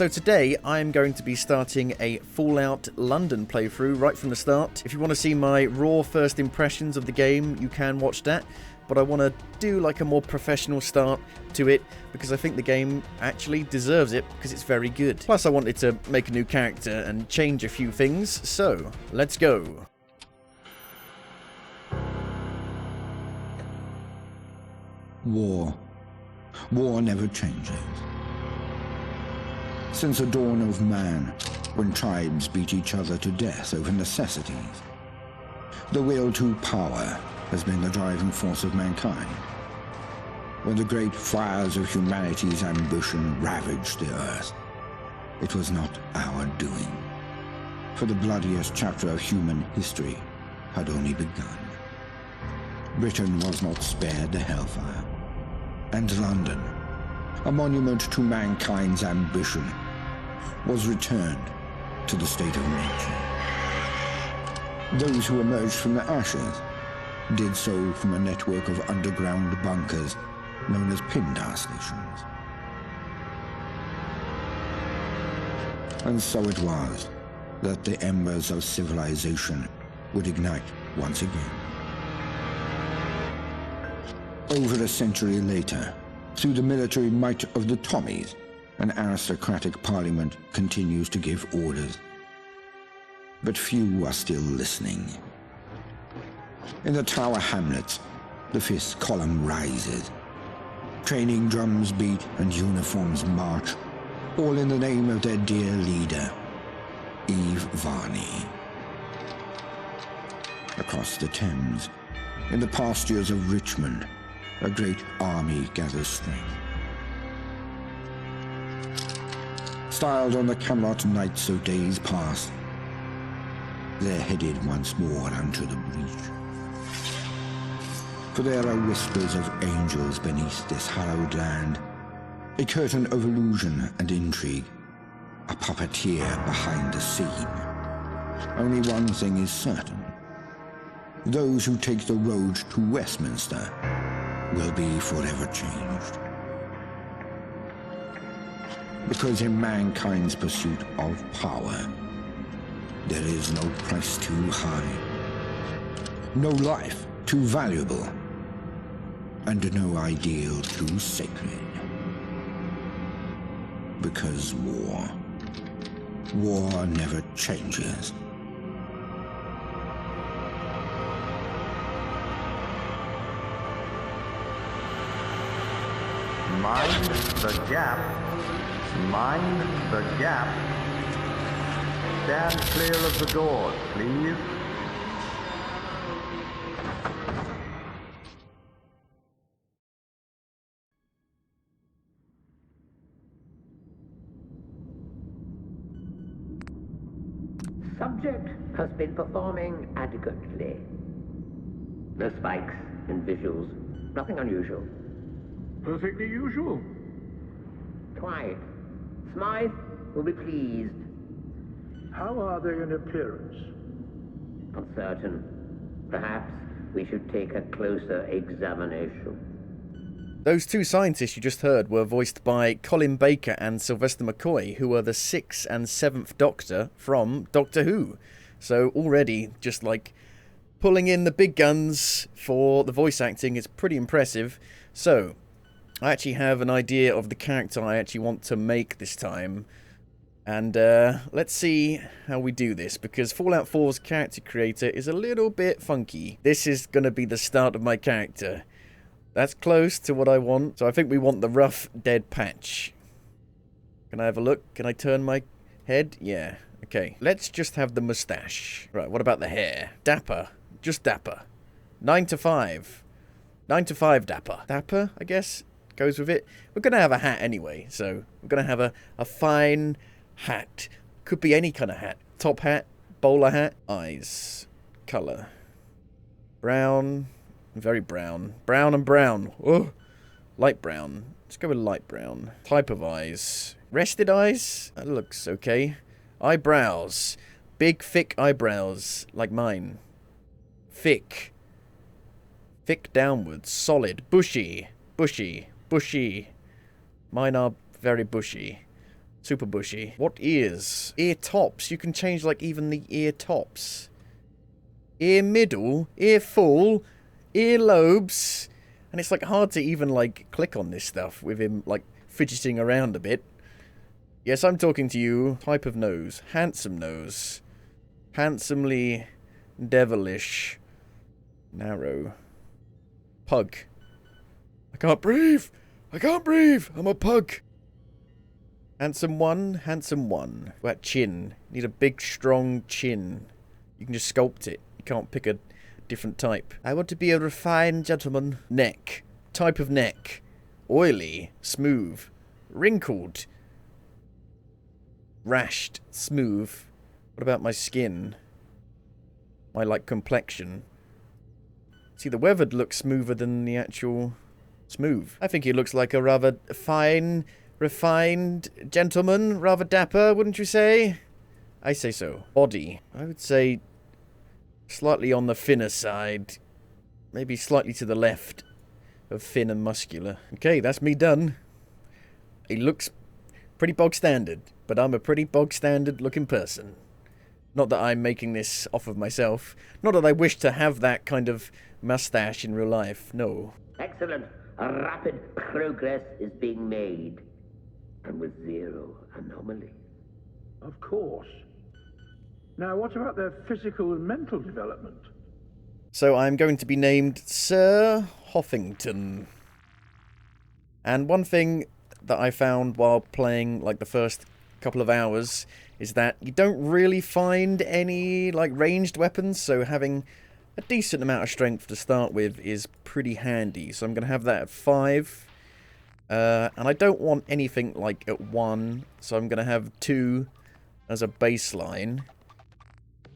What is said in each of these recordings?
So today I'm going to be starting a Fallout London playthrough right from the start. If you want to see my raw first impressions of the game, you can watch that. But I want to do like a more professional start to it because I think the game actually deserves it because it's very good. Plus I wanted to make a new character and change a few things, so let's go. War. War never changes. Since the dawn of man, when tribes beat each other to death over necessities, the will to power has been the driving force of mankind. When the great fires of humanity's ambition ravaged the earth, it was not our doing, for the bloodiest chapter of human history had only begun. Britain was not spared the hellfire, and London, a monument to mankind's ambition, was returned to the state of nature. Those who emerged from the ashes did so from a network of underground bunkers known as Pindar stations. And so it was that the embers of civilization would ignite once again. Over a century later, through the military might of the Tommies, an aristocratic parliament continues to give orders. But few are still listening. In the Tower Hamlets, the fifth column rises. Training drums beat and uniforms march, all in the name of their dear leader, Eve Varney. Across the Thames, in the pastures of Richmond, a great army gathers strength. Styled on the Camelot knights of days past, they're headed once more unto the breach. For there are whispers of angels beneath this hallowed land, a curtain of illusion and intrigue, a puppeteer behind the scene. Only one thing is certain. Those who take the road to Westminster will be forever changed. Because in mankind's pursuit of power, there is no price too high, no life too valuable, and no ideal too sacred. Because war never changes. Mind the gap. Mind the gap. Stand clear of the doors, please. Subject has been performing adequately. No spikes and visuals, nothing unusual. Perfectly usual. Quiet. Smythe will be pleased. How are they in appearance? Uncertain. Perhaps we should take a closer examination. Those two scientists you just heard were voiced by Colin Baker and Sylvester McCoy, who are the 6th and 7th Doctor from Doctor Who. So already, just like pulling in the big guns for the voice acting is pretty impressive. So, I actually have an idea of the character I actually want to make this time. And let's see how we do this, because Fallout 4's character creator is a little bit funky. This is going to be the start of my character. That's close to what I want. So I think we want the rough, dead patch. Can I have a look? Can I turn my head? Yeah. Okay. Let's just have the mustache. Right, what about the hair? Dapper. Just dapper. 9 to 5. 9 to 5 dapper. Dapper, I guess, goes with it. We're going to have a hat anyway, so we're going to have a fine hat. Could be any kind of hat. Top hat, bowler hat, eyes, colour. Brown, very brown. Brown and brown. Oh, light brown. Let's go with light brown. Type of eyes. Rested eyes? That looks okay. Eyebrows. Big, thick eyebrows, like mine. Thick. Thick downwards. Solid. Bushy. Bushy. Bushy. Mine are very bushy. Super bushy. What ears? Ear tops. You can change, like, even the ear tops. Ear middle. Ear full. Ear lobes. And it's, like, hard to even, like, click on this stuff with him, like, fidgeting around a bit. Yes, I'm talking to you. Type of nose. Handsome nose. Handsomely devilish. Narrow. Pug. I can't breathe. I can't breathe. I'm a pug. Handsome one. Handsome one. What chin? Need a big, strong chin. You can just sculpt it. You can't pick a different type. I want to be a refined gentleman. Neck. Type of neck. Oily. Smooth. Wrinkled. Rashed. Smooth. What about my skin? My, like, complexion. See, the weathered looks smoother than the actual smooth. I think he looks like a rather fine, refined gentleman. Rather dapper, wouldn't you say? I say so. Body. I would say slightly on the thinner side. Maybe slightly to the left of thin and muscular. Okay, that's me done. He looks pretty bog standard, but I'm a pretty bog standard looking person. Not that I'm making this off of myself. Not that I wish to have that kind of mustache in real life, no. Excellent. A rapid progress is being made. And with zero anomaly. Of course. Now, what about their physical and mental development? So I'm going to be named Sir Hoffington. And one thing that I found while playing, like, the first couple of hours is that you don't really find any, like, ranged weapons, so having a decent amount of strength to start with is pretty handy. So I'm going to have that at 5. And I don't want anything, like, at 1, so I'm going to have 2 as a baseline.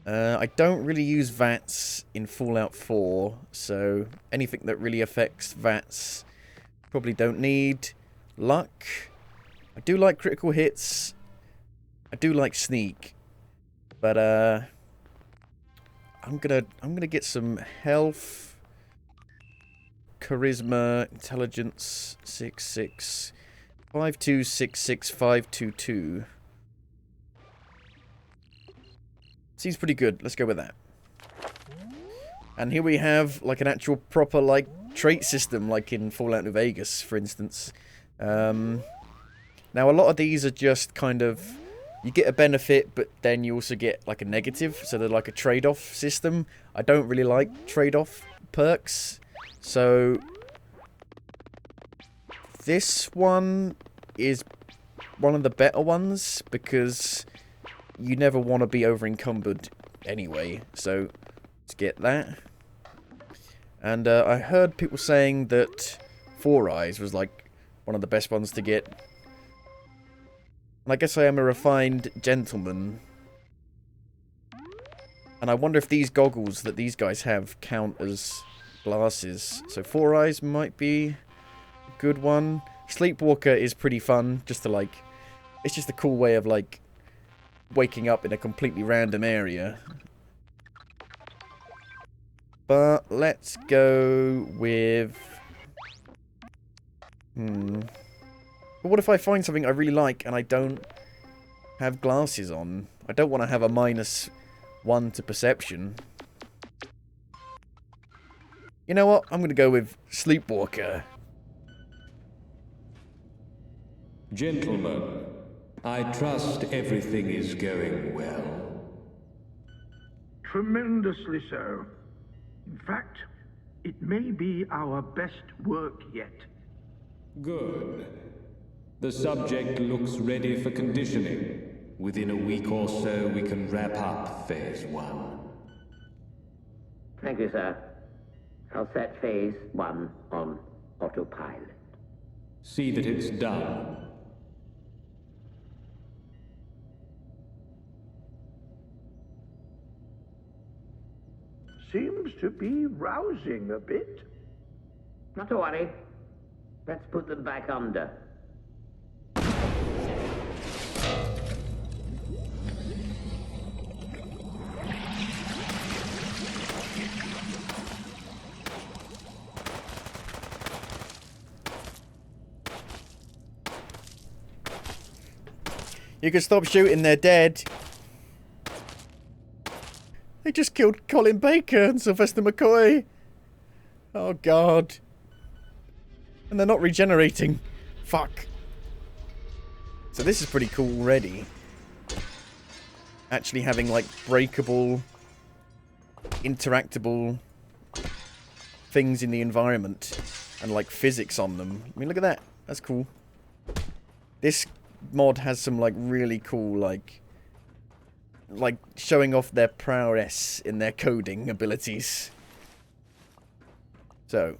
I don't really use VATS in Fallout 4, so anything that really affects VATS probably don't need. Luck. I do like critical hits. I do like sneak, but I'm gonna get some health, charisma, intelligence, 6-6, 5-2-6-6, 5-2-2. Seems pretty good. Let's go with that. And here we have like an actual proper like trait system, like in Fallout New Vegas, for instance. Now a lot of these are just kind of, you get a benefit, but then you also get like a negative, so they're like a trade-off system. I don't really like trade-off perks, so this one is one of the better ones because you never want to be over-encumbered anyway, so let's get that. And I heard people saying that Four Eyes was like one of the best ones to get. And I guess I am a refined gentleman. And I wonder if these goggles that these guys have count as glasses. So Four Eyes might be a good one. Sleepwalker is pretty fun, just to like, it's just a cool way of like waking up in a completely random area. But let's go with... But what if I find something I really like and I don't have glasses on? I don't want to have a -1 to perception. You know what? I'm going to go with Sleepwalker. Gentlemen, I trust everything is going well. Tremendously so. In fact, it may be our best work yet. Good. The subject looks ready for conditioning. Within a week or so, we can wrap up Phase 1. Thank you, sir. I'll set Phase 1 on autopilot. See that it's done. Seems to be rousing a bit. Not to worry. Let's put them back under. You can stop shooting, they're dead. They just killed Colin Baker and Sylvester McCoy. Oh, God. And they're not regenerating. Fuck. So this is pretty cool already. Actually having, like, breakable, interactable things in the environment. And, like, physics on them. I mean, look at that. That's cool. This mod has some, like, really cool, like showing off their prowess in their coding abilities. So,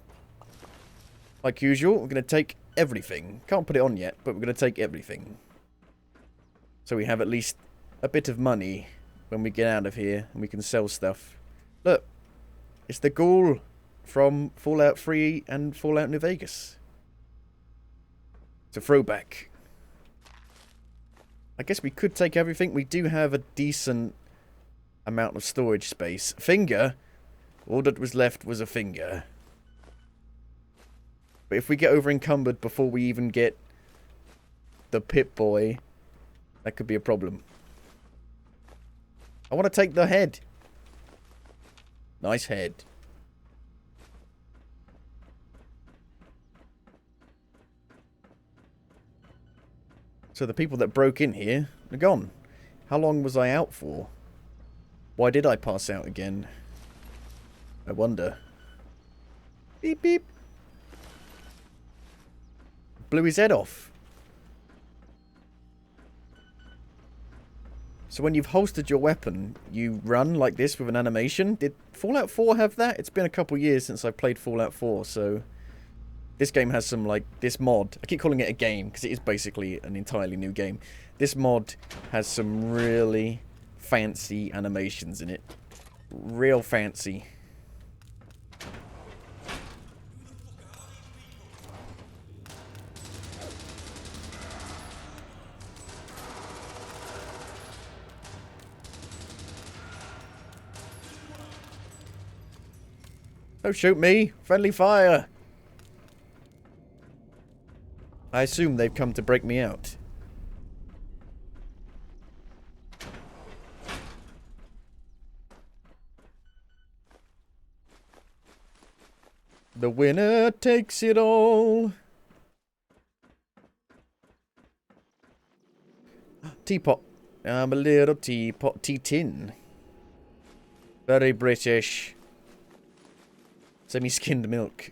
like usual, we're going to take everything. Can't put it on yet, but we're going to take everything. So we have at least a bit of money when we get out of here and we can sell stuff. Look, it's the ghoul from Fallout 3 and Fallout New Vegas. It's a throwback. I guess we could take everything. We do have a decent amount of storage space. Finger. All that was left was a finger. But if we get over encumbered before we even get the Pip-Boy, that could be a problem. I want to take the head. Nice head. So the people that broke in here are gone. How long was I out for? Why did I pass out again? I wonder. Beep beep. Blew his head off. So when you've holstered your weapon, you run like this with an animation? Did Fallout 4 have that? It's been a couple years since I played Fallout 4, so... This game has some, like, this mod. I keep calling it a game, because it is basically an entirely new game. This mod has some really fancy animations in it. Real fancy. Don't shoot me! Friendly fire! I assume they've come to break me out. The winner takes it all. Teapot. I'm a little teapot. Tea-tin. Very British. Semi-skinned milk.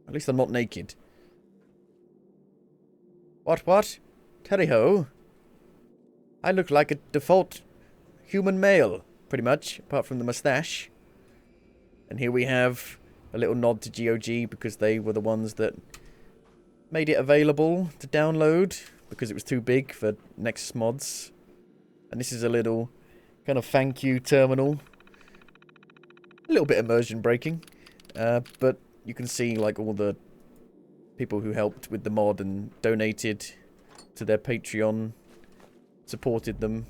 At least I'm not naked. What? Terry-ho? I look like a default human male, pretty much, apart from the mustache. And here we have a little nod to GOG, because they were the ones that made it available to download, because it was too big for Nexus mods. And this is a little kind of thank you terminal. A little bit immersion breaking. But you can see, like, all the people who helped with the mod and donated to their Patreon, supported them.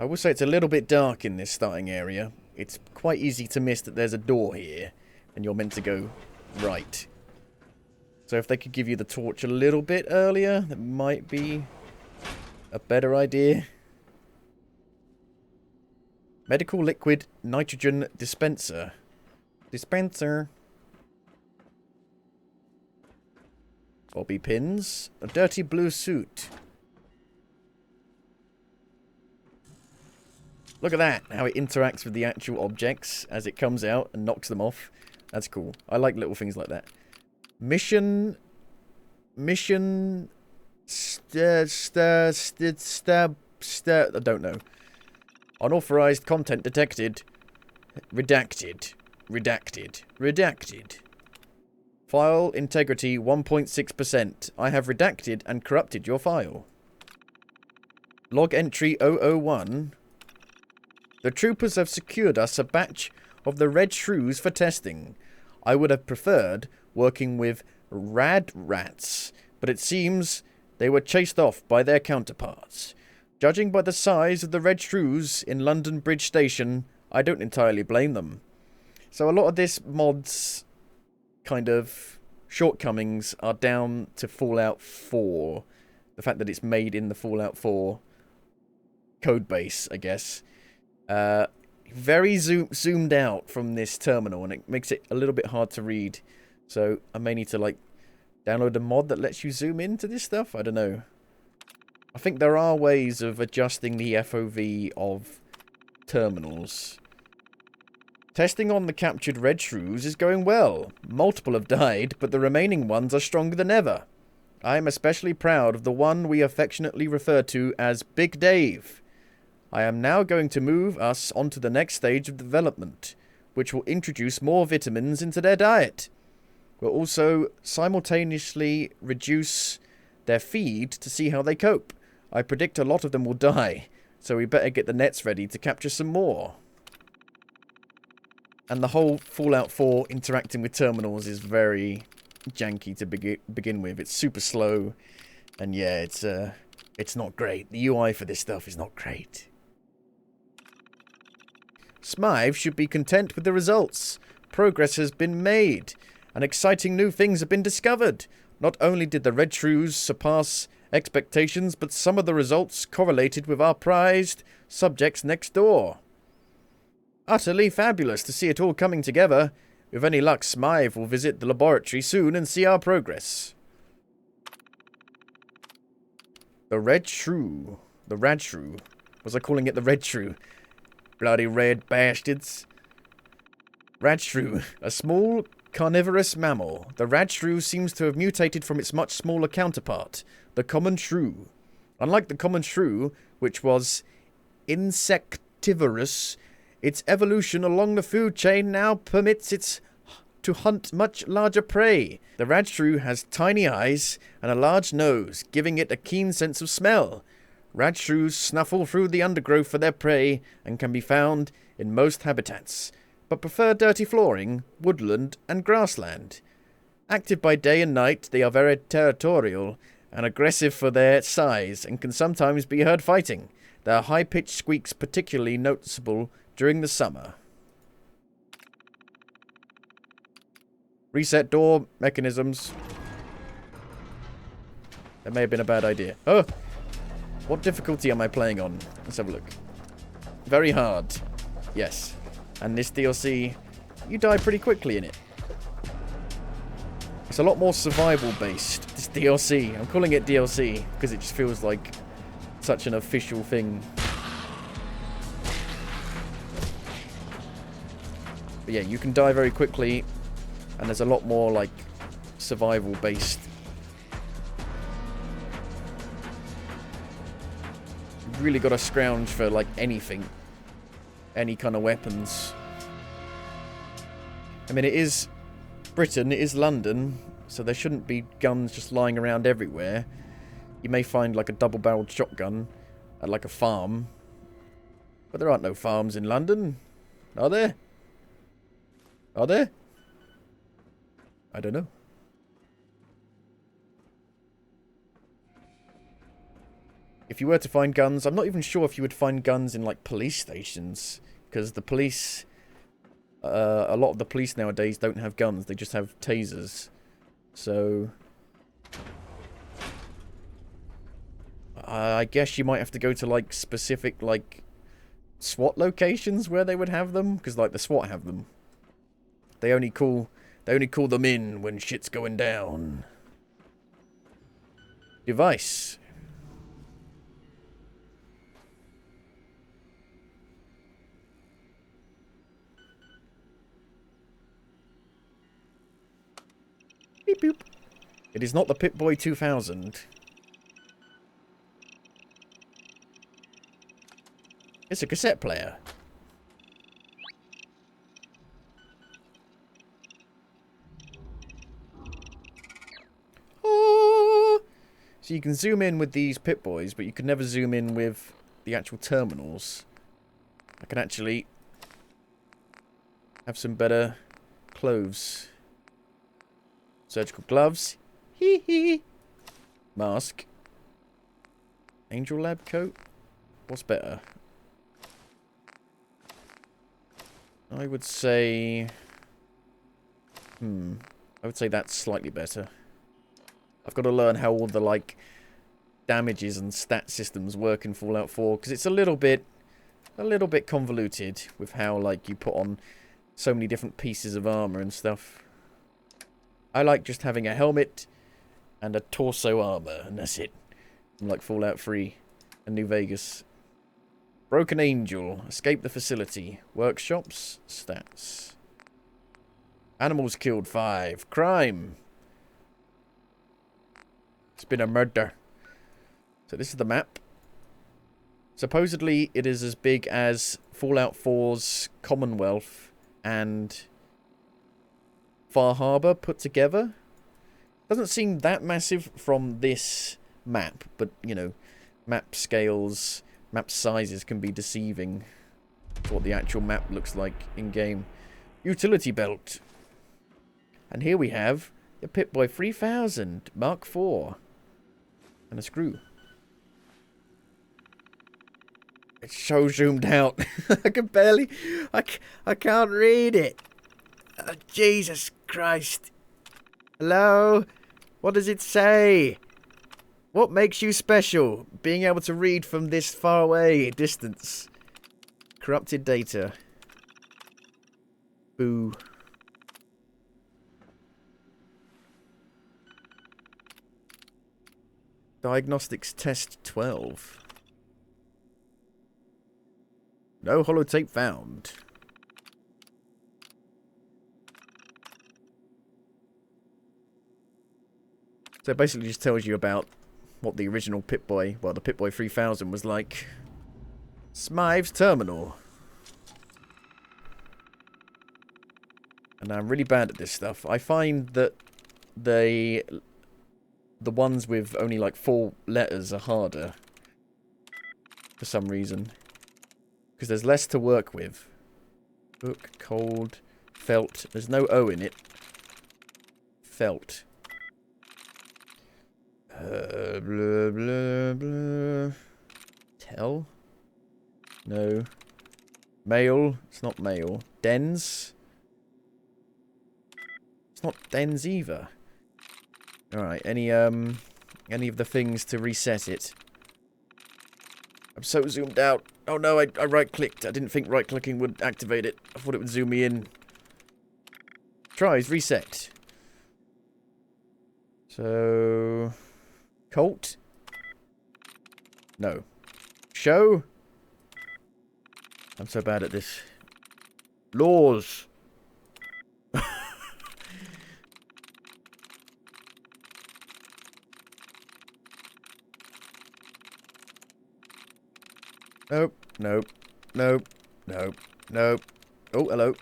I will say it's a little bit dark in this starting area. It's quite easy to miss that there's a door here, and you're meant to go right. So if they could give you the torch a little bit earlier, that might be a better idea. Medical liquid nitrogen dispenser. Bobby pins. A dirty blue suit. Look at that, how it interacts with the actual objects as it comes out and knocks them off. That's cool. I like little things like that. Mission... I don't know. Unauthorized content detected. Redacted. File integrity 1.6%. I have redacted and corrupted your file. Log entry 001. The troopers have secured us a batch of the red shrews for testing. I would have preferred working with rad rats, but it seems they were chased off by their counterparts. Judging by the size of the red shrews in London Bridge Station, I don't entirely blame them. So a lot of this mod's kind of shortcomings are down to Fallout 4. The fact that it's made in the Fallout 4 code base, I guess. Very zoomed out from this terminal, and it makes it a little bit hard to read. So I may need to, like, download a mod that lets you zoom into this stuff. I don't know. I think there are ways of adjusting the FOV of terminals. Testing on the captured red shrews is going well. Multiple have died, but the remaining ones are stronger than ever. I am especially proud of the one we affectionately refer to as Big Dave. I am now going to move us onto the next stage of development, which will introduce more vitamins into their diet. We'll also simultaneously reduce their feed to see how they cope. I predict a lot of them will die, so we better get the nets ready to capture some more. And the whole Fallout 4 interacting with terminals is very janky to begin with. It's super slow, and yeah, it's not great. The UI for this stuff is not great. Smythe should be content with the results. Progress has been made, and exciting new things have been discovered. Not only did the red shrews surpass expectations, but some of the results correlated with our prized subjects next door. Utterly fabulous to see it all coming together. With any luck, Smythe will visit the laboratory soon and see our progress. The red shrew. The rad shrew. Was I calling it the red shrew? Bloody red bastards. Rad shrew. A small carnivorous mammal. The rad shrew seems to have mutated from its much smaller counterpart, the common shrew. Unlike the common shrew, which was insectivorous, its evolution along the food chain now permits it to hunt much larger prey. The rad shrew has tiny eyes and a large nose, giving it a keen sense of smell. Rad shrews snuffle through the undergrowth for their prey and can be found in most habitats, but prefer dirty flooring, woodland, and grassland. Active by day and night, they are very territorial and aggressive for their size and can sometimes be heard fighting. Their high-pitched squeaks particularly noticeable during the summer. Reset door mechanisms. That may have been a bad idea. Oh! What difficulty am I playing on? Let's have a look. Very hard. Yes. And this DLC, you die pretty quickly in it. It's a lot more survival based, this DLC. I'm calling it DLC because it just feels like such an official thing. But yeah, you can die very quickly, and there's a lot more like survival based. You've really got to scrounge for like anything. Any kind of weapons. I mean, it is Britain, it is London, so there shouldn't be guns just lying around everywhere. You may find like a double-barreled shotgun at like a farm. But there aren't no farms in London. Are there? Are there? I don't know. If you were to find guns, I'm not even sure if you would find guns in like police stations. Because the police, a lot of the police nowadays don't have guns, they just have tasers. So, I guess you might have to go to like specific like SWAT locations where they would have them. Because like the SWAT have them. They only call them in when shit's going down. Device. Beep boop. It is not the Pip-Boy 2000. It's a cassette player. Oh! So you can zoom in with these Pip-Boys, but you can never zoom in with the actual terminals. I can actually have some better clothes. Surgical gloves. Hee hee. Mask. Angel Lab coat. What's better? I would say... I would say that's slightly better. I've got to learn how all the, like, damages and stat systems work in Fallout 4, because it's a little bit convoluted with how, like, you put on so many different pieces of armor and stuff. I like just having a helmet and a torso armor, and that's it. Like Fallout 3 and New Vegas. Broken Angel. Escape the facility. Workshops. Stats. Animals killed 5. Crime. It's been a murder. So this is the map. Supposedly it is as big as Fallout 4's Commonwealth and Far Harbor put together. Doesn't seem that massive from this map, but, you know, map scales, map sizes can be deceiving to what the actual map looks like in-game. Utility belt. And here we have the Pip-Boy 3000 Mark IV. And a screw. It's so zoomed out. I can barely... I can't read it. Oh, Jesus Christ. Hello? What does it say? What makes you special? Being able to read from this far away distance. Corrupted data. Boo. Diagnostics test 12. No holotape found. So it basically just tells you about what the original Pip-Boy, well, the Pip-Boy 3000 was like. Smythe's terminal. And I'm really bad at this stuff. I find that the ones with only like 4 letters are harder. For some reason. Because there's less to work with. Book, cold, felt. There's no O in it. Felt. Blah, blah, blah. Tell? No. Mail? It's not mail. Dens? It's not dens either. Alright, any of the things to reset it? I'm so zoomed out. Oh no, I right-clicked. I didn't think right-clicking would activate it. I thought it would zoom me in. Tries, reset. So... Colt? No. Show? I'm so bad at this. Laws. Nope, nope, nope, nope, nope. Oh, hello.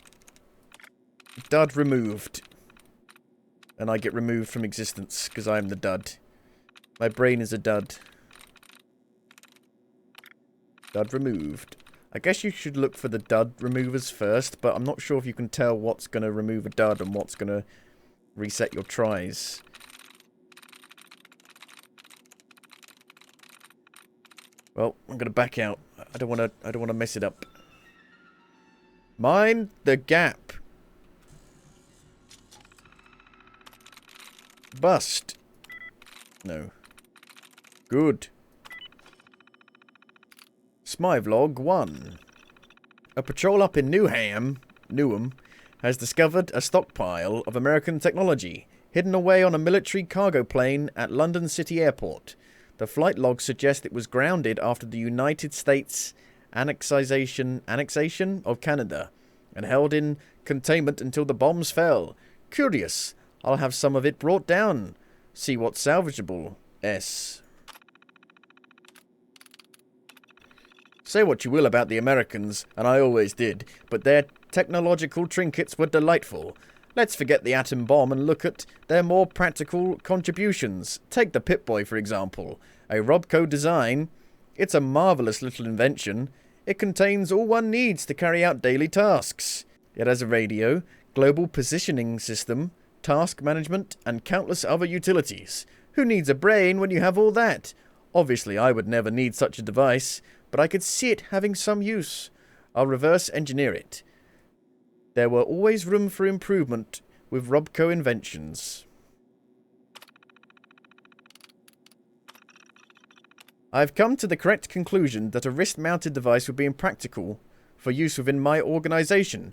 Dud removed. And I get removed from existence because I am the dud. My brain is a dud. Dud removed. I guess you should look for the dud removers first, but I'm not sure if you can tell what's going to remove a dud and what's going to reset your tries. Well, I'm going to back out. I don't want to mess it up. Mind the gap. Bust. No. Good. Smyvlog 1. A patrol up in Newham, has discovered a stockpile of American technology hidden away on a military cargo plane at London City Airport. The flight logs suggest it was grounded after the United States annexation of Canada and held in containment until the bombs fell. Curious. I'll have some of it brought down. See what's salvageable. S. Say what you will about the Americans, and I always did, but their technological trinkets were delightful. Let's forget the atom bomb and look at their more practical contributions. Take the Pip-Boy, for example. A Robco design. It's a marvellous little invention. It contains all one needs to carry out daily tasks. It has a radio, global positioning system, task management, and countless other utilities. Who needs a brain when you have all that? Obviously, I would never need such a device, but I could see it having some use. I'll reverse engineer it. There were always room for improvement with Robco Inventions. I've come to the correct conclusion that a wrist-mounted device would be impractical for use within my organisation.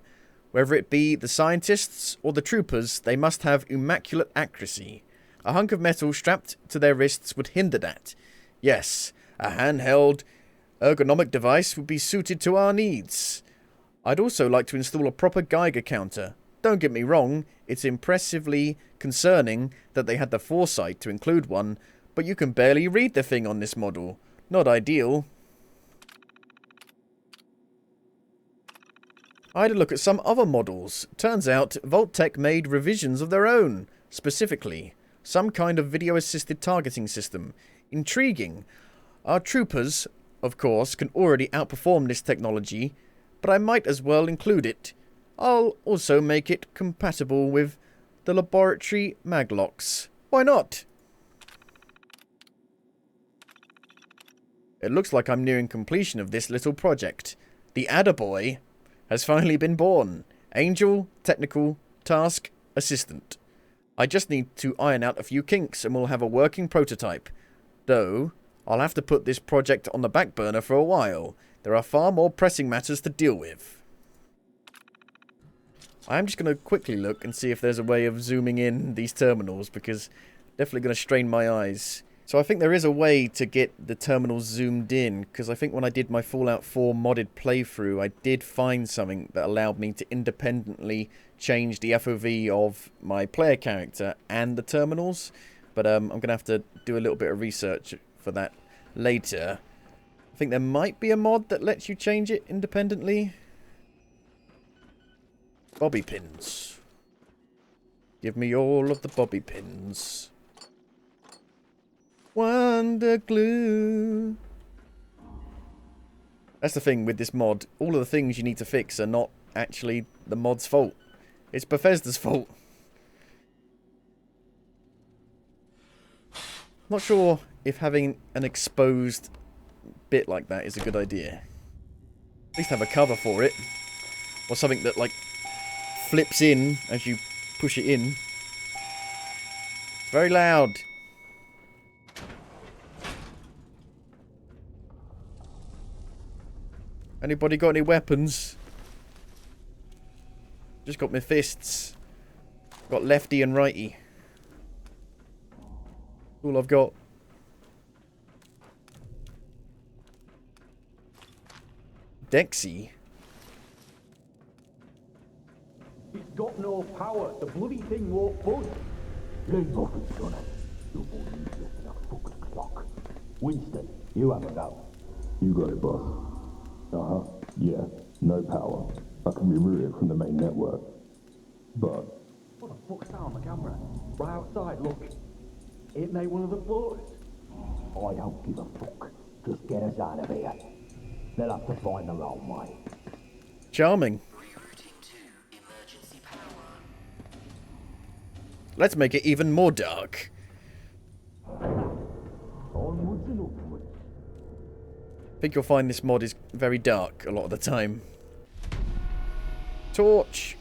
Whether it be the scientists or the troopers, they must have immaculate accuracy. A hunk of metal strapped to their wrists would hinder that. Yes, a handheld, ergonomic device would be suited to our needs. I'd also like to install a proper Geiger counter. Don't get me wrong, it's impressively concerning that they had the foresight to include one, but you can barely read the thing on this model. Not ideal. I had a look at some other models. Turns out, Vault-Tec made revisions of their own. Specifically, some kind of video-assisted targeting system. Intriguing. Our troopers, of course, can already outperform this technology, but I might as well include it. I'll also make it compatible with the laboratory maglocks. Why not? It looks like I'm nearing completion of this little project. The Attaboy has finally been born. Angel, Technical, Task, Assistant. I just need to iron out a few kinks and we'll have a working prototype. Though, I'll have to put this project on the back burner for a while. There are far more pressing matters to deal with. I'm just going to quickly look and see if there's a way of zooming in these terminals, because definitely going to strain my eyes. So I think there is a way to get the terminals zoomed in, because I think when I did my Fallout 4 modded playthrough, I did find something that allowed me to independently change the FOV of my player character and the terminals. But I'm going to have to do a little bit of research for that later. I think there might be a mod that lets you change it independently. Bobby pins. Give me all of the bobby pins. Wonder glue. That's the thing with this mod. All of the things you need to fix are not actually the mod's fault. It's Bethesda's fault. Not sure if having an exposed bit like that is a good idea. At least have a cover for it. Or something that, like, flips in as you push it in. It's very loud. Anybody got any weapons? Just got my fists. Got lefty and righty. All I've got. Dexy. It's got no power. The bloody thing won't budge. You fucking done it. You boy used a fucking clock. Winston, you have a go. You got it, boss. Uh-huh. Yeah. No power. I can reroute it from the main network. But What the fuck's that on the camera? Right outside, look. It made one of the floors. I don't give a fuck. Just get us out of here. They'll have to find their own way. Charming. Let's make it even more dark. Onwards and upwards. I think you'll find this mod is very dark a lot of the time. Torch.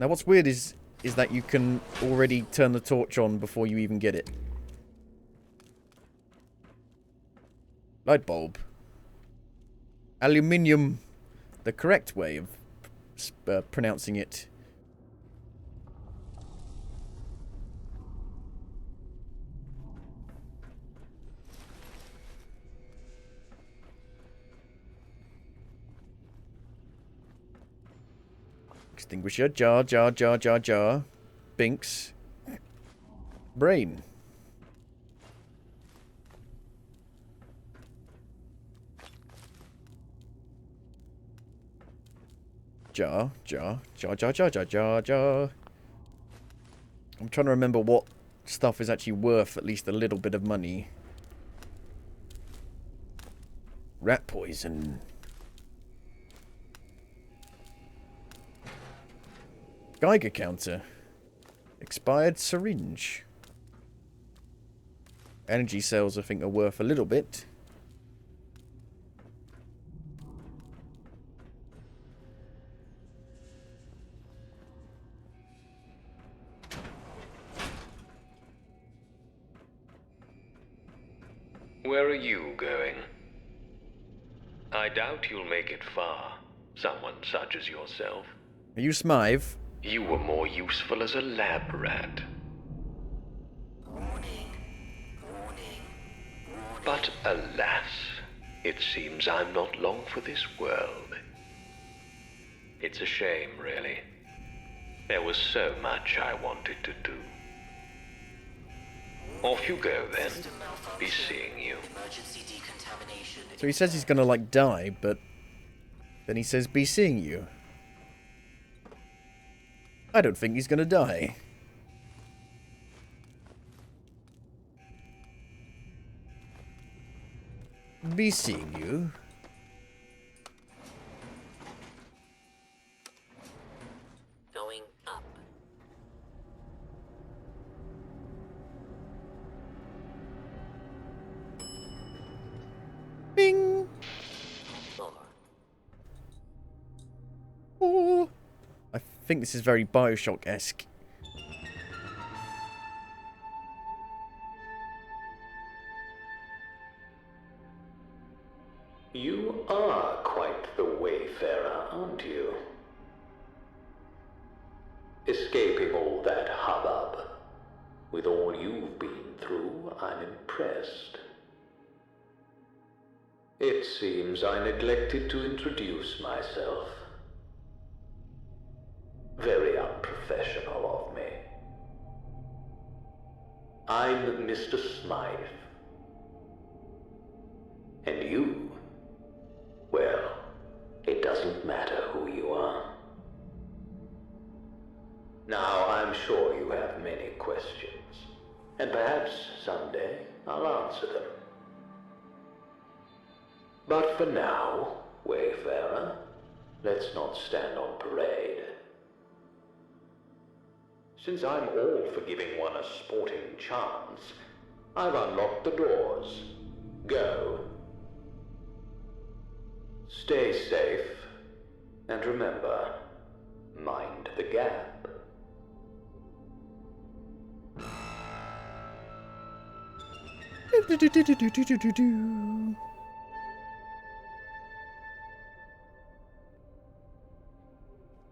Now what's weird is that you can already turn the torch on before you even get it. Light bulb. Aluminium. The correct way of pronouncing it. Extinguisher, jar, jar, jar, jar, jar. Binks. Brain. Jar, jar, jar, jar, jar, jar, jar, jar. I'm trying to remember what stuff is actually worth at least a little bit of money. Rat poison. Geiger counter. Expired syringe. Energy cells I think are worth a little bit. Where are you going? I doubt you'll make it far, someone such as yourself. Are you Smythe? You were more useful as a lab rat. But alas, it seems I'm not long for this world. It's a shame, really. There was so much I wanted to do. Off you go, then. Be seeing you. So he says he's gonna, like, die, but then he says, be seeing you. I don't think he's gonna die. Be seeing you. Going up. Bing! Oh. I think this is very Bioshock-esque. You are quite the wayfarer, aren't you? Escaping all that hubbub. With all you've been through, I'm impressed. It seems I neglected to introduce myself. Very unprofessional of me. I'm Mr. Smythe. And you? Well, it doesn't matter who you are. Now, I'm sure you have many questions, and perhaps someday I'll answer them. But for now, wayfarer, let's not stand on parade. Since I'm all for giving one a sporting chance, I've unlocked the doors. Go. Stay safe, and remember, mind the gap.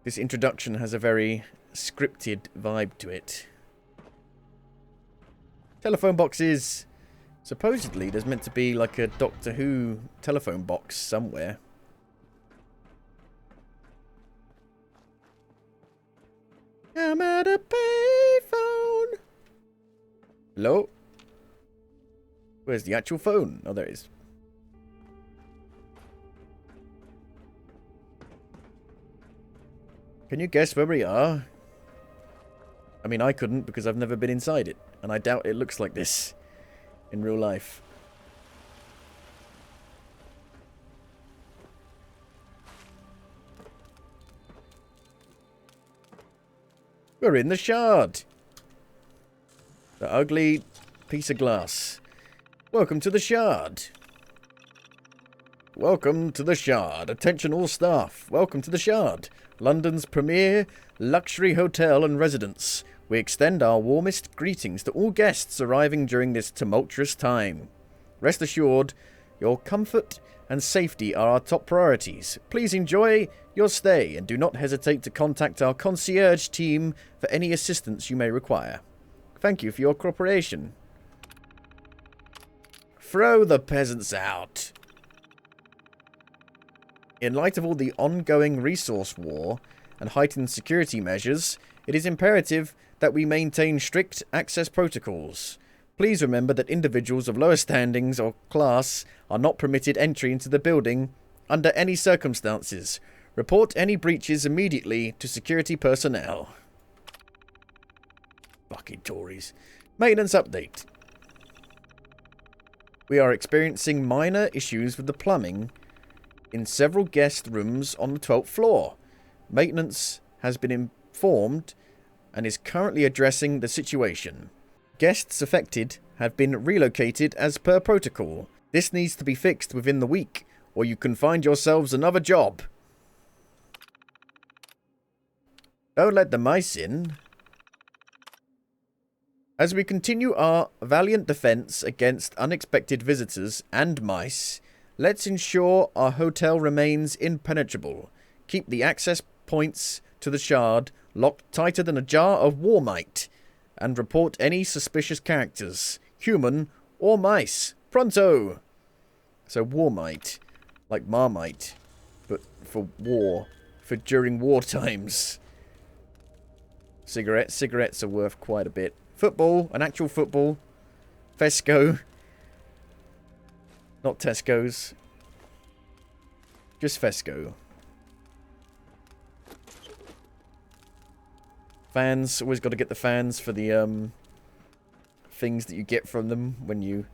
This introduction has a very scripted vibe to it. Telephone boxes! Supposedly, there's meant to be like a Doctor Who telephone box somewhere. I'm at a payphone! Hello? Where's the actual phone? Oh, there it is. Can you guess where we are? I mean, I couldn't because I've never been inside it, and I doubt it looks like this in real life. We're in the Shard. The ugly piece of glass. Welcome to the Shard. Welcome to the Shard. Attention all staff. Welcome to the Shard, London's premier luxury hotel and residence. We extend our warmest greetings to all guests arriving during this tumultuous time. Rest assured, your comfort and safety are our top priorities. Please enjoy your stay and do not hesitate to contact our concierge team for any assistance you may require. Thank you for your cooperation. Throw the peasants out. In light of all the ongoing resource war and heightened security measures, it is imperative that we maintain strict access protocols. Please remember that individuals of lower standings or class are not permitted entry into the building under any circumstances. Report any breaches immediately to security personnel. Fucking Tories. Maintenance update. We are experiencing minor issues with the plumbing in several guest rooms on the 12th floor. Maintenance has been informed and is currently addressing the situation. Guests affected have been relocated as per protocol. This needs to be fixed within the week, or you can find yourselves another job. Don't let the mice in. As we continue our valiant defense against unexpected visitors and mice, let's ensure our hotel remains impenetrable. Keep the access points to the shard locked tighter than a jar of warmite, and report any suspicious characters, human or mice. Pronto! So warmite, like Marmite, but for war, for during war times. Cigarettes are worth quite a bit. Football, an actual football. Fesco. Not Tesco's. Just Fesco. Fans, always got to get the fans for the things that you get from them when you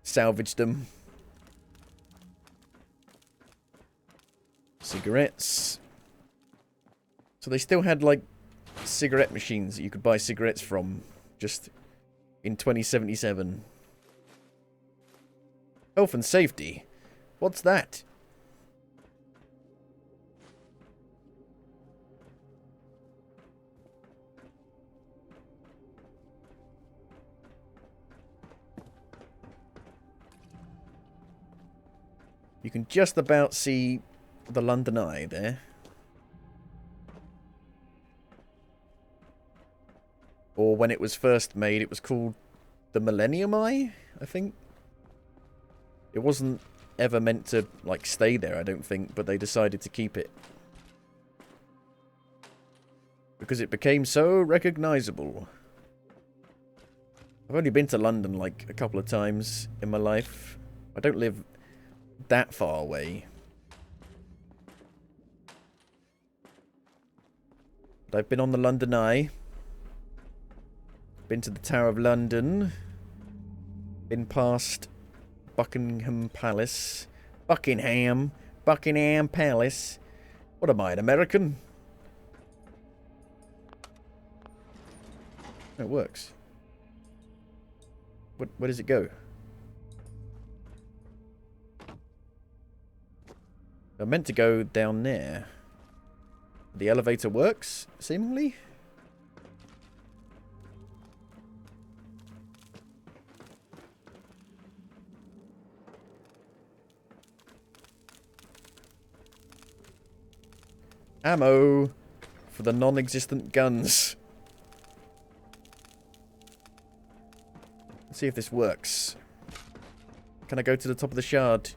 salvage them. Cigarettes. So they still had like cigarette machines that you could buy cigarettes from just in 2077. Health and safety. What's that? You can just about see the London Eye there. Or when it was first made, it was called the Millennium Eye, I think. It wasn't ever meant to, like, stay there, I don't think, but they decided to keep it. Because it became so recognizable. I've only been to London, like, a couple of times in my life. I don't live that far away. But I've been on the London Eye. Been to the Tower of London. Been past Buckingham Palace. Buckingham Palace. What am I, an American? Oh, it works. Where does it go? I'm meant to go down there. The elevator works, seemingly. Ammo for the non-existent guns. Let's see if this works. Can I go to the top of the shard?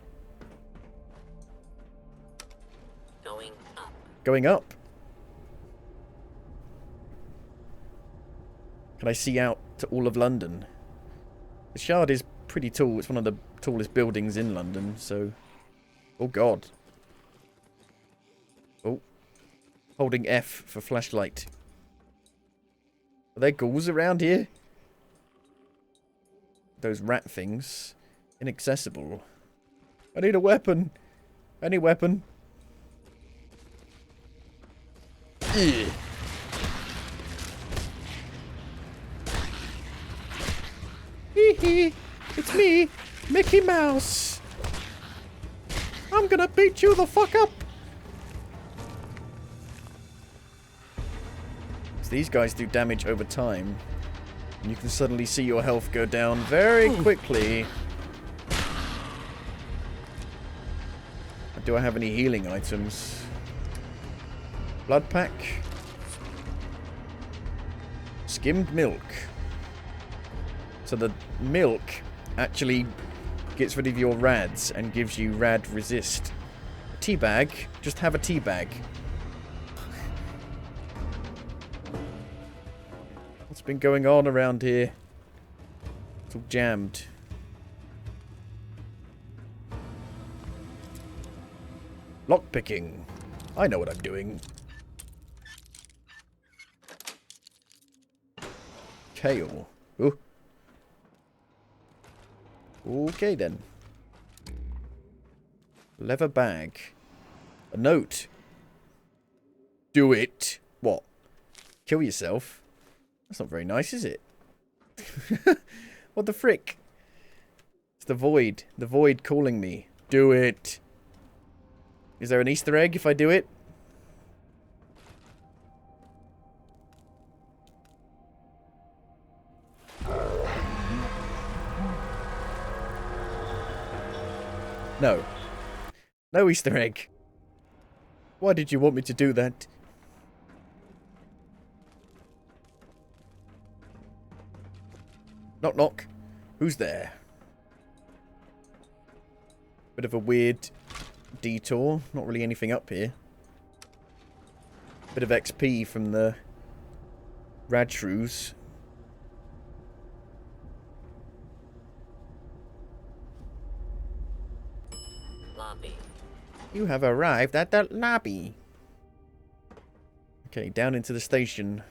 Going up. Going up. Can I see out to all of London? The shard is pretty tall. It's one of the tallest buildings in London, so... Oh, God. Oh. Holding F for flashlight. Are there ghouls around here? Those rat things. Inaccessible. I need a weapon. Any weapon. Ugh. Hee hee. It's me, Mickey Mouse. I'm gonna beat you the fuck up. So these guys do damage over time. And you can suddenly see your health go down very quickly. Do I have any healing items? Blood pack. Skimmed milk. So the milk actually gets rid of your rads and gives you rad resist. Tea bag. Just have a tea bag. What's been going on around here? It's all jammed. Lockpicking. I know what I'm doing. Kale. Ooh. Okay then. Leather bag. A note. Do it. What? Kill yourself? That's not very nice, is it? What the frick? It's the void. The void calling me. Do it. Is there an Easter egg if I do it? No. No Easter egg. Why did you want me to do that? Knock knock. Who's there? Bit of a weird detour. Not really anything up here. Bit of XP from the Radshrews. Lobby. You have arrived at the lobby. Okay, down into the station.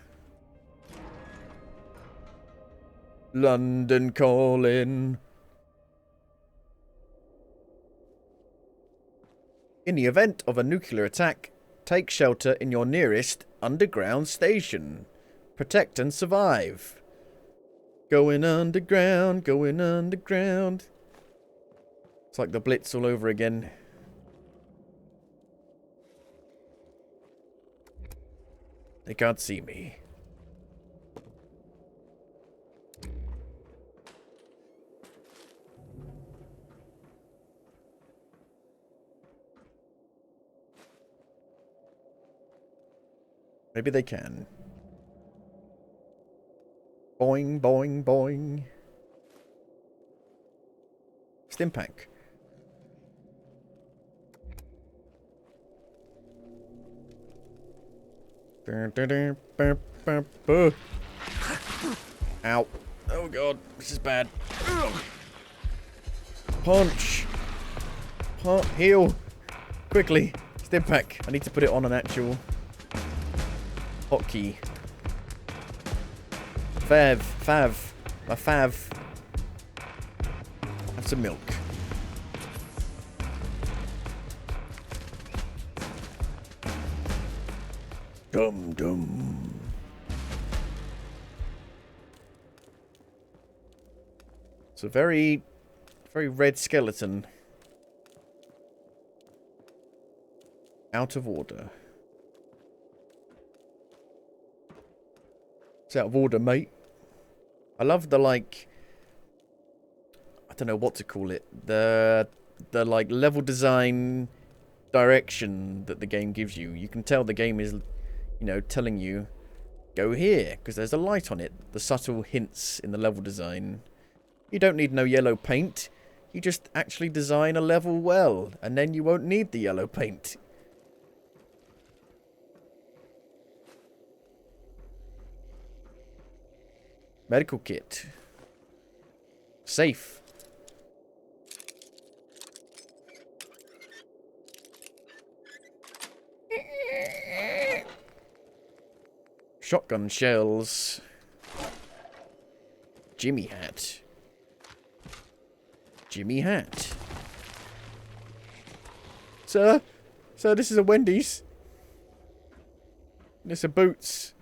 London calling. In the event of a nuclear attack, take shelter in your nearest underground station. Protect and survive. Going underground, going underground. It's like the Blitz all over again. They can't see me. Maybe they can. Boing, boing, boing. Stimpak. Ow. Oh god, this is bad. Punch. Heal. Quickly. Stimpak. I need to put it on an actual hotkey. Fav. My fav. Have some milk. Dum dum. It's a very red skeleton. Out of order. It's out of order, mate. I love the, like, I don't know what to call it. The like level design direction that the game gives you. You can tell the game is, you know, telling you, go here, because there's a light on it. The subtle hints in the level design. You don't need no yellow paint. You just actually design a level well, and then you won't need the yellow paint. Medical kit. Safe. Shotgun shells. Jimmy hat. Jimmy hat. Sir, this is a Wendy's. This are Boots.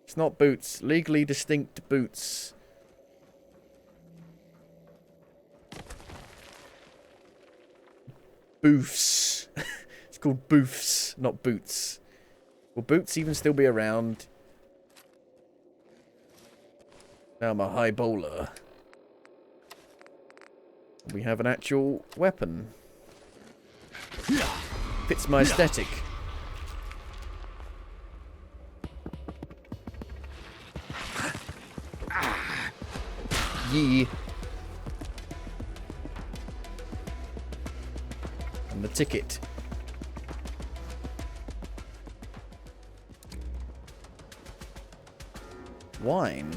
It's not Boots. Legally distinct Boots. Boofs. It's called Boofs, not Boots. Will Boots even still be around? Now I'm a high bowler. We have an actual weapon. Fits my aesthetic. Yee. And the ticket. Wine.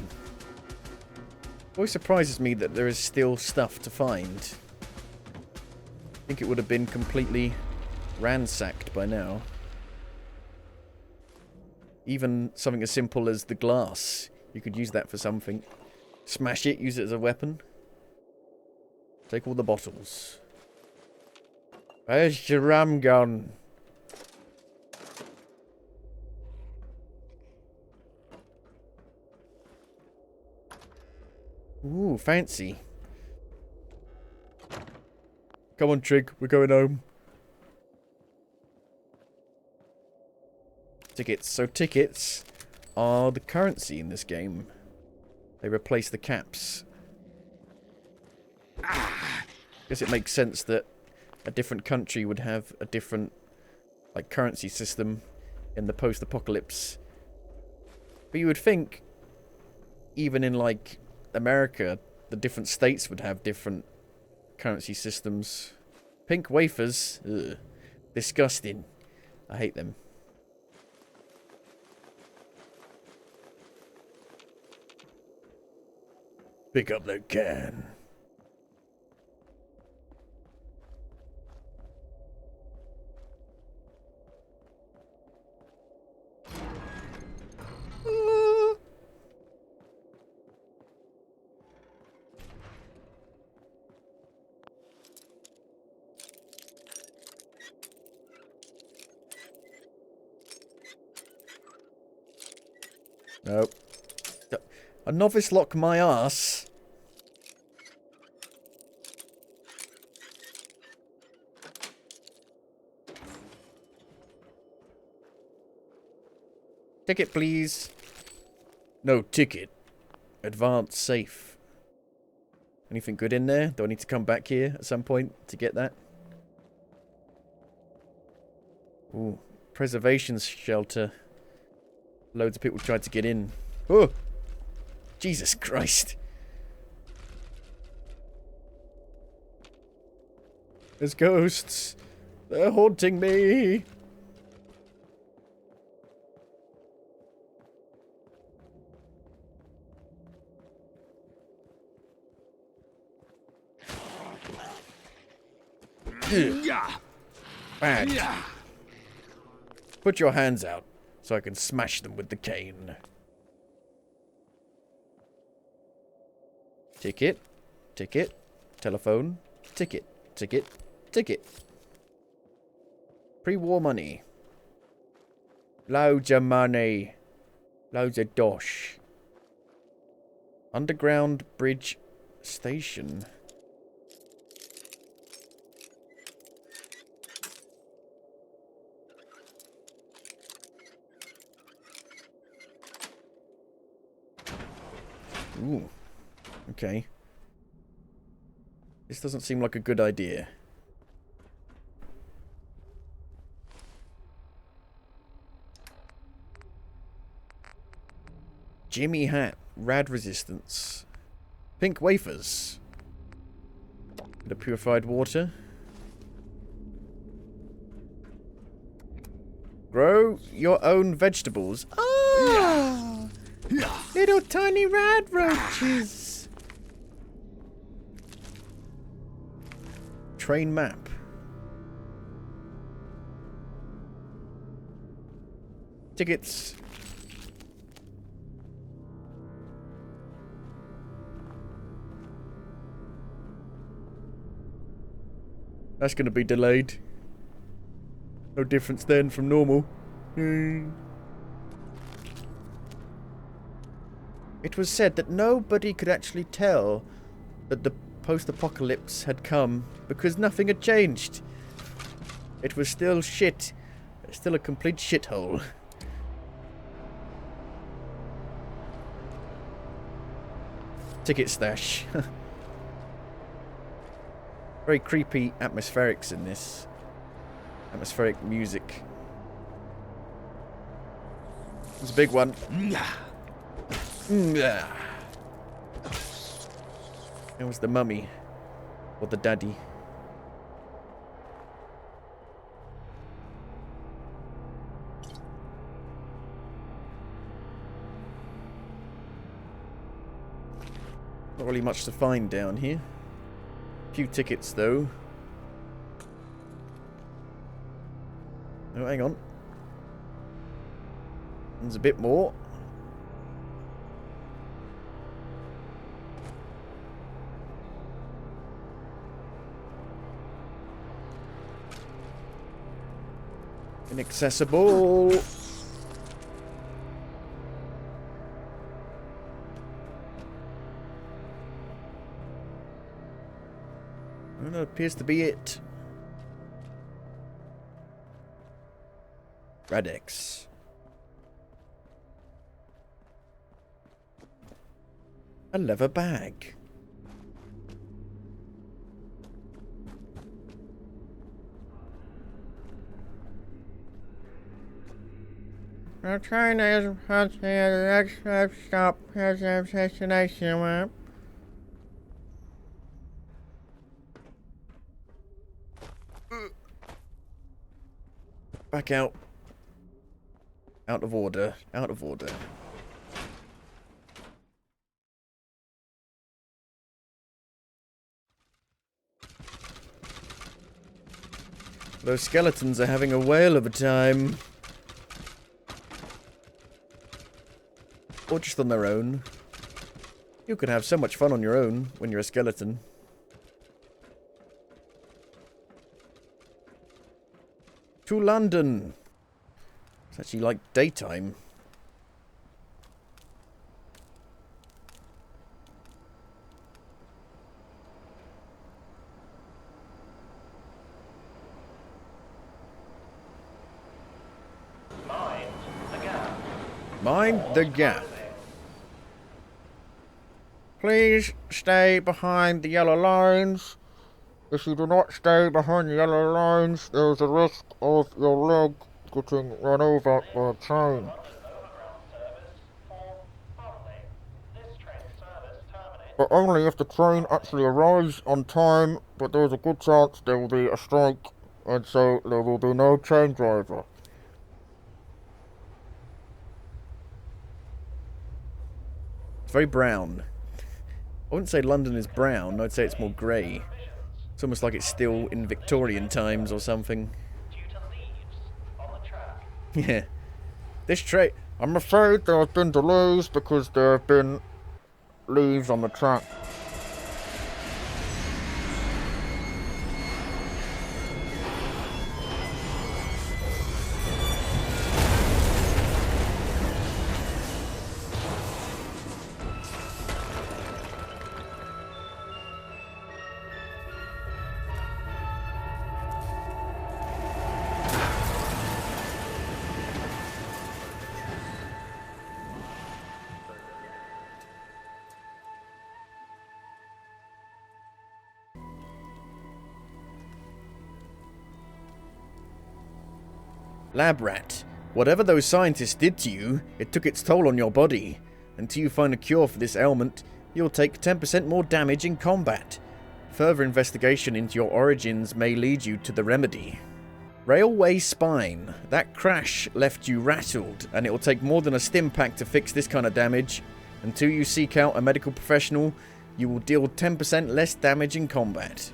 Always surprises me that there is still stuff to find. I think it would have been completely ransacked by now. Even something as simple as the glass. You could use that for something. Smash it, use it as a weapon. Take all the bottles. Where's your rum gone? Ooh, fancy. Come on, Trig, we're going home. Tickets. So tickets are the currency in this game. They replace the caps. Guess it makes sense that a different country would have a different, like, currency system in the post-apocalypse. But you would think, even in, like, America, the different states would have different currency systems. Pink wafers. Ugh. Disgusting. I hate them. Pick up that can. Nope. A novice lock my ass. Ticket, please. No ticket. Advanced safe. Anything good in there? Do I need to come back here at some point to get that? Ooh. Preservation shelter. Loads of people tried to get in. Oh! Jesus Christ. There's ghosts. They're haunting me. Bad. Put your hands out so I can smash them with the cane. Ticket. Ticket. Telephone. Ticket. Ticket. Ticket. Pre-war money. Loads of money. Loads of dosh. Underground bridge station. Ooh. Okay. This doesn't seem like a good idea. Jimmy hat. Rad resistance. Pink wafers. The purified water. Grow your own vegetables. Ah! Little tiny rad roaches. Train map. Tickets. That's going to be delayed. No difference then from normal. It was said that nobody could actually tell that the post-apocalypse had come because nothing had changed. It was still shit. Still a complete shithole. Ticket stash. Very creepy atmospherics in this. Atmospheric music. It's a big one. It was the mummy. Or the daddy. Not really much to find down here. Few tickets though. Oh, hang on. There's a bit more. Inaccessible. Well, that appears to be it. Radix. A leather bag. The train is approaching the next stop. Here's the destination map. Back out. Out of order. Out of order. Those skeletons are having a whale of a time. Or just on their own. You can have so much fun on your own when you're a skeleton. To London! It's actually like daytime. Mind the gap. Mind the gap. Please stay behind the yellow lines. If you do not stay behind the yellow lines, there is a risk of your leg getting run over by a train. But only if the train actually arrives on time, but there is a good chance there will be a strike, and so there will be no train driver. It's very brown. I wouldn't say London is brown, I'd say it's more grey. It's almost like it's still in Victorian times or something. Yeah. This train... I'm afraid there have been delays because there have been leaves on the track. Lab rat. Whatever those scientists did to you, it took its toll on your body. Until you find a cure for this ailment, you'll take 10% more damage in combat. Further investigation into your origins may lead you to the remedy. Railway spine. That crash left you rattled, and it will take more than a stim pack to fix this kind of damage. Until you seek out a medical professional, you will deal 10% less damage in combat.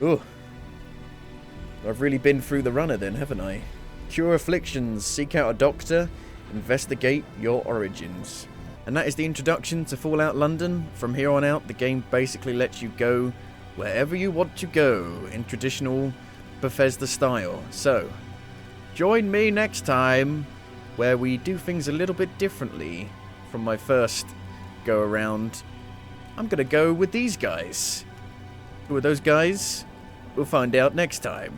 Ugh. I've really been through the runner then, haven't I? Cure afflictions, seek out a doctor, investigate your origins. And that is the introduction to Fallout London. From here on out, the game basically lets you go wherever you want to go in traditional Bethesda style. So, join me next time where we do things a little bit differently from my first go around. I'm gonna go with these guys. Who are those guys? We'll find out next time.